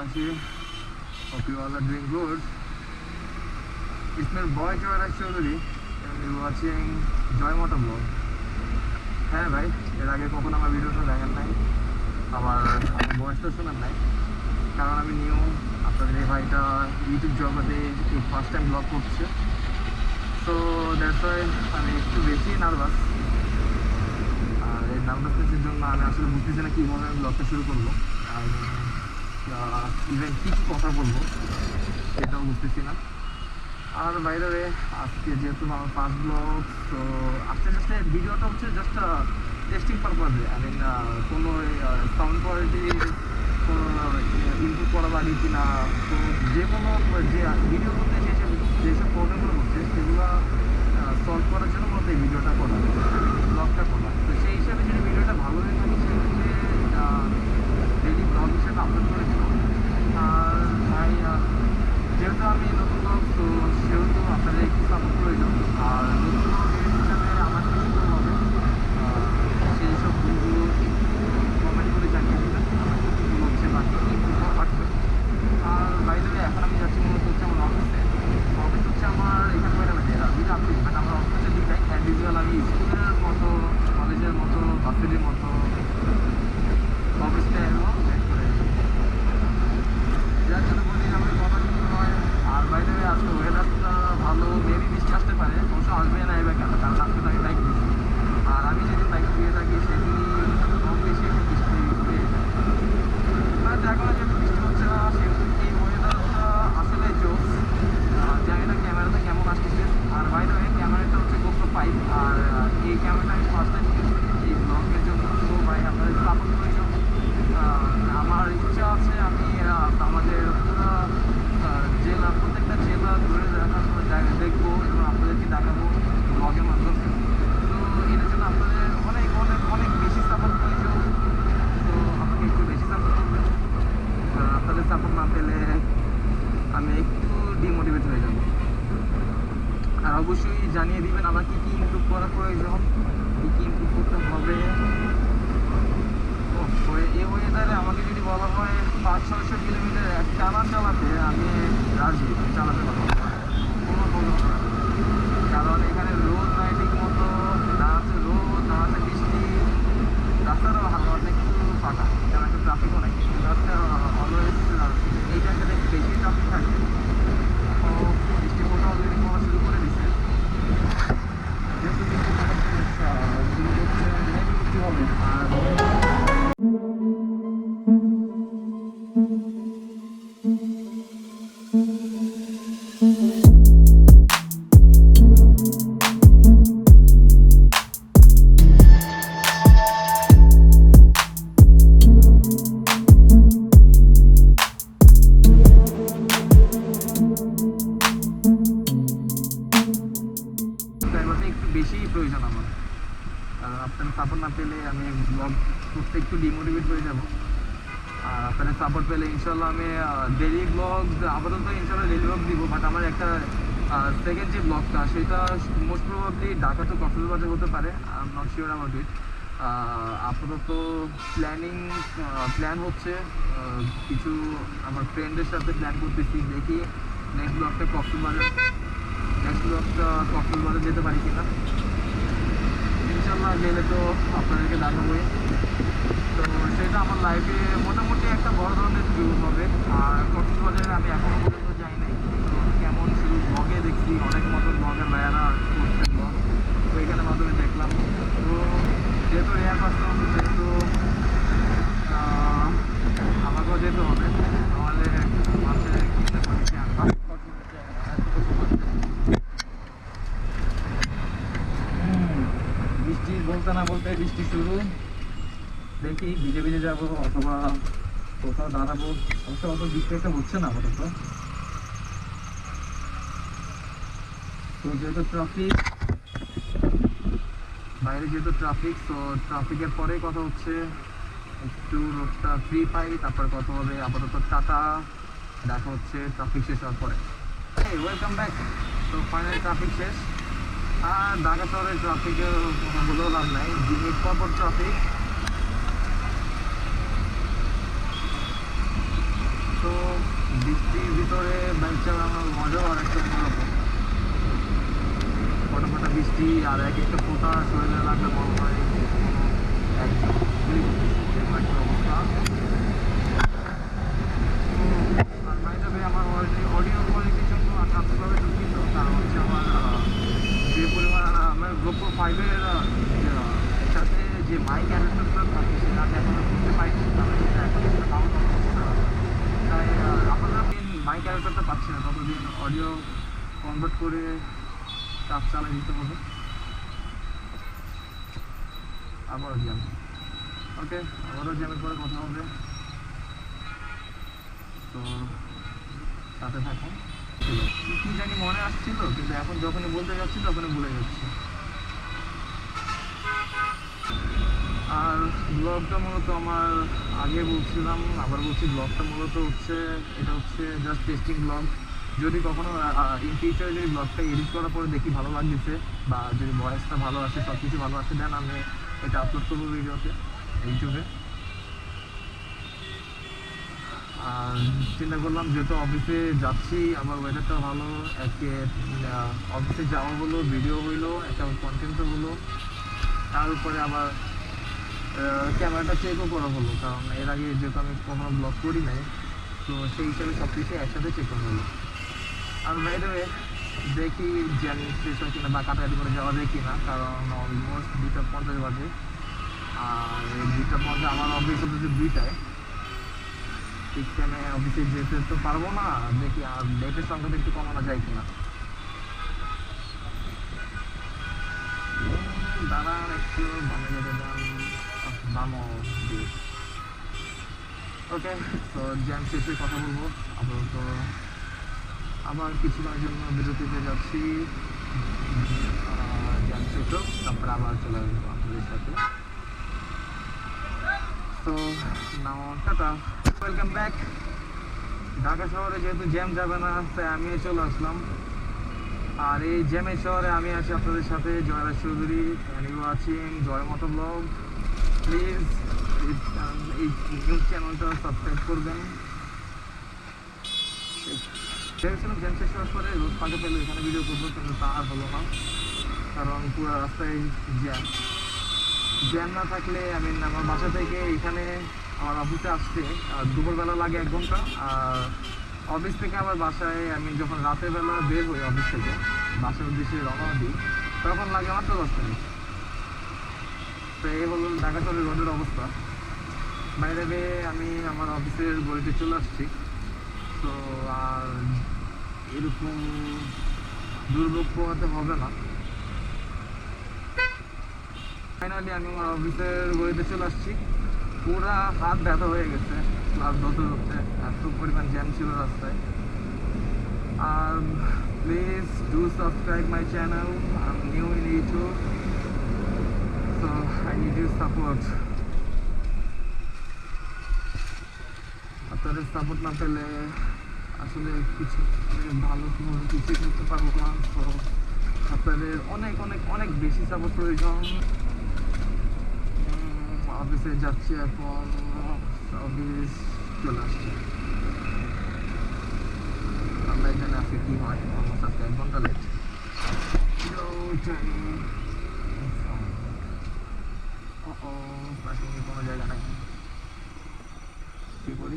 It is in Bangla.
আছি। Hope you all are doing good. It's my boy Joy Chaudhary and you're watching Joy Moto vlog. হ্যাঁ ভাই, এর আগে কখনো আমার ভিডিওটা দেখেন নাই, আমার ভয়েসটা শোনেন নাই, কারণ আমি নিউ। আপনাদের এই ভাইটা ইউটিউব জগতে ফার্স্ট টাইম ব্লগ করছে, সো দ্যাটস ওয়াই আমি একটু বেশি নার্ভাস। আর এই নার্ভাসনেসের জন্য আমি আসলে বুঝতেছি না কীভাবে আমি ব্লগটা শুরু করবো, আর ইভেন কী কী কথা বলবো সেটাও বুঝতেছি না। আর বাইরে আজকে যেহেতু আমার ফার্স্ট ব্লগ, তো আস্তে আস্তে ভিডিওটা হচ্ছে জাস্ট টেস্টিং পারপাসে। আই মিন কোনো সাউন্ড কোয়ালিটি কোনো ইনপুট করা লাগে কি না, তো যে কোনো যে ভিডিও করতে যেসব প্রবলেমগুলো হচ্ছে সেগুলো সলভ করার জন্য মতো এই ভিডিওটা করা, ব্লগটা করা। তো সেই হিসাবে যদি ভিডিওটা ভালো হয়ে থাকে সেক্ষেত্রে ডেইলি ব্লগ হিসেবে আপলোড করে দেবো। আর ভাই যেহেতু আমি নতুন ব্লগ, তো সেহেতু আপনাদের একটু সাপোর্ট প্রয়োজন। আর নতুন ব্লগের হিসাবে আমার কি শুরু হবে সেই সব ভিডিও কমেন্ট করে জানিয়ে দেবেন আমার কী কী হচ্ছে বা কী কী পাঠবে। আর বাইরে এখন আমি যাচ্ছি মূলত হচ্ছে আমার অফিসে। অফিস হচ্ছে আমার এখানে দুইটা অফিস, মানে আমার অফিসে দুইটাই ইন্ডিভিজুয়াল। আমি স্কুলের মতো, কলেজের মতো, ভার্সিটির মতো অফিসটা এবং যার জন্য বলি আমাদের কথা শুনতে হয়। আর বাইরে আজকে ওয়েদারটা ভালো, মেবি বৃষ্টি আসতে পারে, অবশ্য আসবে না এবার কেন, কারণ আজকে তাকে বাইক দিচ্ছি। আর আমি যেদিন বাইক দিয়ে থাকি সেদিন কম বেশি একটু বৃষ্টি হয়ে যায়। মানে এখন যেহেতু বৃষ্টি হচ্ছে না সেহেতু এই ওয়েদারটা আসলে জোস। জানি না ক্যামেরাটা কেমন আসতেছে। আর বাইরে ক্যামেরাটা হচ্ছে Gopro 5, আর এই ক্যামেরাটা আমি ফার্স্ট টাইম ইউজ করি এই ব্লগের জন্য। তো ভাই আপনাদের সাপোর্ট প্রয়োজন। আমার ইচ্ছা আছে আমি আমাদের পুরো জেলা, প্রত্যেকটা জেলা ঘুরে দেখবো এবং আপনাদেরকে দেখাবো ব্লগের মাধ্যমে। তো এটার জন্য আপনাদের অনেক অনেক অনেক বেশি সাপোর্ট প্রয়োজন। তো আমাকে একটু বেশি সাপোর্ট করবেন। আপনাদের সাপোর্ট না পেলে আমি একটু ডিমোটিভেট হয়ে যাব। আর অবশ্যই জানিয়ে দিবেন আমার কী কী ইমপ্রুভ করা প্রয়োজন, কী কী ইমপ্রুভ করতে হবে। এই ওয়েদারে আমাকে যদি বলা হয় 500-600 কিলোমিটার টানা চালাতে, আমি রাজি, চালাতে পারবো কোনো প্রবলেম না। কারণ এখানে রোদ নাই ঠিক মতো, না আছে রোদ, না আছে বৃষ্টি, রাস্তাটাও হালকা একটু ফাঁকা, তেমন একটু ট্রাফিকও নাই। অলওয়েজ এই জায়গাটা একটু বেশি ট্রাফিক থাকে। তো বৃষ্টি ফোটা অলরেডি পড়া শুরু করে দিচ্ছে। যেহেতু বৃষ্টি ফোটা শুরু করছে, বৃষ্টি হবে। আর একটু বেশি প্রয়োজন আমার। আপনাদের সাপোর্ট না পেলে আমি ব্লগ করতে একটু ডিমোটিভেট হয়ে যাব। আর আপনাদের সাপোর্ট পেলে ইনশাল্লাহ আমি ডেইলি ব্লগ, আপাতত ইনশাল্লাহ ডেইলি ব্লগ দিব। বাট আমার একটা সেকেন্ড যে ব্লগটা সেটা most probably Dhaka to Cox's Bazar হতে পারে, I am not sure about it. আপাতত প্ল্যান হচ্ছে কিছু আমার ফ্রেন্ডের সাথে প্ল্যান করতেছি, দেখি নেক্সট ব্লগটা কক্সবাজার যেতে পারি কিনা। ইনশাল্লাহ গেলে তো আপনাদেরকে দেখাবোই। তো সেটা আমার লাইফে মোটামুটি একটা বড় ধরনের ট্যুর হবে। আর কক্সবাজারে আমি এখনও পর্যন্ত যাই নাই, তো কেমন শুধু ব্লগে দেখছি, অনেক মতো ব্লগের ভাইয়ারা করছে ব্লগ, তো এখানে মাধ্যমে দেখলাম। তো যেহেতু রেয়ার পার্সন, যেহেতু আমাকেও যেতে হবে, নাহলে মানুষের কিনতে পারছি বৃষ্টি বলতে না বলতে বৃষ্টি শুরু। দেখি ভিজে ভিজে যাবো অথবা কোথাও দাঁড়াবো। অবশ্য অত বৃষ্টি একটা হচ্ছে না আপাতত। তো যেহেতু ট্রাফিক বাইরে, যেহেতু ট্রাফিক, তো ট্রাফিকের পরে কথা হচ্ছে, একটু রোডটা ফ্রি পাই তারপর কথা হবে। আপাতত টাটা, দেখা হচ্ছে ট্রাফিক শেষ হওয়ার পরে। Welcome back. তো ফাইনালি ট্রাফিক শেষ। আর ঢাকা শহরের ট্রাফিকে বলেও লাভ নাই, মিনিট পর ট্রাফিক। তো বৃষ্টির ভিতরে বাইক চালানোর মজাও আর একটা অন্যরকম। ফোটা ফোটা বৃষ্টি আর এক একটা ফোঁটা শরীরে লাগলে মনে হয় কোনো একদম এরকম একটা অবস্থা। আর বাইরে আমার অডিও কোয়ালিটির জন্য আলাদাভাবে দুঃখিত, কারণ হচ্ছে আমার যে পরিমাণ আমার GoPro 5-এর সাথে যে মাইক অ্যাডাপ্টারটা থাকে সেটা আমি এখনো করতে পারিনি, কারণ সেটা এখন সেটা ডাউন করতে না। তাই আপনারা মাইক অ্যাডাপ্টারটা পাচ্ছি না, ততদিন অডিও কনভার্ট করে কাজ চালিয়ে দিতে হবে। আবারও জ্যাম, ওকে, আবারও জ্যামের পরে কথা হবে, তো সাথে থাকুন। কি জানি মনে আসছিল, কিন্তু এখন যখনই বলতে যাচ্ছি তখনই ভুলে যাচ্ছি। আর ব্লগটা মূলত আমার আগে বলছিলাম, আবার বলছি, ব্লগটা মূলত হচ্ছে এটা হচ্ছে জাস্ট টেস্টিং ব্লগ। যদি কখনো ইন ফিউচারে যদি ব্লগটা এডিট করার পরে দেখি ভালো লাগছে বা যদি ভয়েসটা ভালো আসে, সব কিছু ভালো আসে, দেন আমি এটা আপলোড করবো ভিডিওতে, ইউটিউবে। আর চিন্তা করলাম যেহেতু অফিসে যাচ্ছি, আবার ওয়েদারটা ভালো, একে অফিসে যাওয়া হলো, ভিডিও হইলো, একটা কন্টেন্টও হলো, তার উপরে আবার ক্যামেরাটা চেকও করা হলো, কারণ এর আগে যেহেতু আমি কখনো ব্লগ করি নাই, তো সেই হিসাবে সব কিছু একসাথে চেক করা হলো। আর বাইরে দেখি জ্যাম শেষ হয় কিনা বা কাটাকাটি করে যাওয়া যায় কিনা, কারণ অলমোস্ট 2:50 বাজে। আর এই 2:50 আমার অফিস হচ্ছে 2টায়, ঠিক টাইমে অফিসে যেতে তো পারবো না। দেখি আর ডেটের সংখ্যাটা একটু কমানো যায় কিনা। দাঁড়ান একটু বামে যেতে দেন, বামও দিয়ে। ওকে, তো জ্যাম শেষে কথা বলবো। আপাতত আবার কিছুক্ষণের জন্য বিরতিতে যাচ্ছি, জ্যাম শেষ হোক, তারপরে আবার চলে আসবো আপনাদের সাথে। তো নাও টাটা, ওয়েলকাম ব্যাক। ঢাকা শহরে যেহেতু জ্যাম যাবে না, তাই আমিও চলে আসলাম। আর এই জ্যামের শহরে আমি আছি আপনাদের সাথে, Joyraj Chowdhury, and you watching Joy Moto vlog. Please এই নিউজ চ্যানেলটা সাবস্ক্রাইব করবেন। ভেবেছিলাম জ্যাম শেষ হওয়ার পরে রোড ফাঁকে পেলে এখানে ভিডিও করবো, কিন্তু তা আর হলো না, কারণ পুরো রাস্তায় জ্যাম। জ্যাম না থাকলে আমার বাসা থেকে এখানে আমার অফিসে আসতে দুপুরবেলা লাগে 1 ঘন্টা, আর অফিস থেকে আবার বাসায় আমি যখন রাতের বেলা বের হই অফিস থেকে বাসার উদ্দেশ্যে রওনা দিই, তখন লাগে মাত্র 10 মিনিট। তো এই হলো ঢাকা শহরের রোডের অবস্থা। বাইরে আমি আমার অফিসের গলিতে চলে আসছি। তো আর এরকম দুর্ভোগ পোহাতে হবে না। ফাইনালি আমি আমার অফিসের গলিতে চলে আসছি। পুরা হাত ব্যথা হয়ে গেছে ক্লাস ধরতে ধরতে, এত পরিমাণ জ্যাম ছিল রাস্তায়। আর please do subscribe my channel, I am new in YouTube, so I need your support. আপনাদের সাপোর্ট না পেলে আসলে কিছু ভালো কিছু করতে পারবো না। তো আপনাদের অনেক অনেক অনেক বেশি সাপোর্ট প্রয়োজন। অফিসে যাচ্ছি এখন, অফিস চলে আসছে। আমরা এখানে আজকে কী হয়, অলমোস্ট আজকে 1 ঘন্টা লেট। পার্কিংয়ে কোনো জায়গা নাই, কী করি।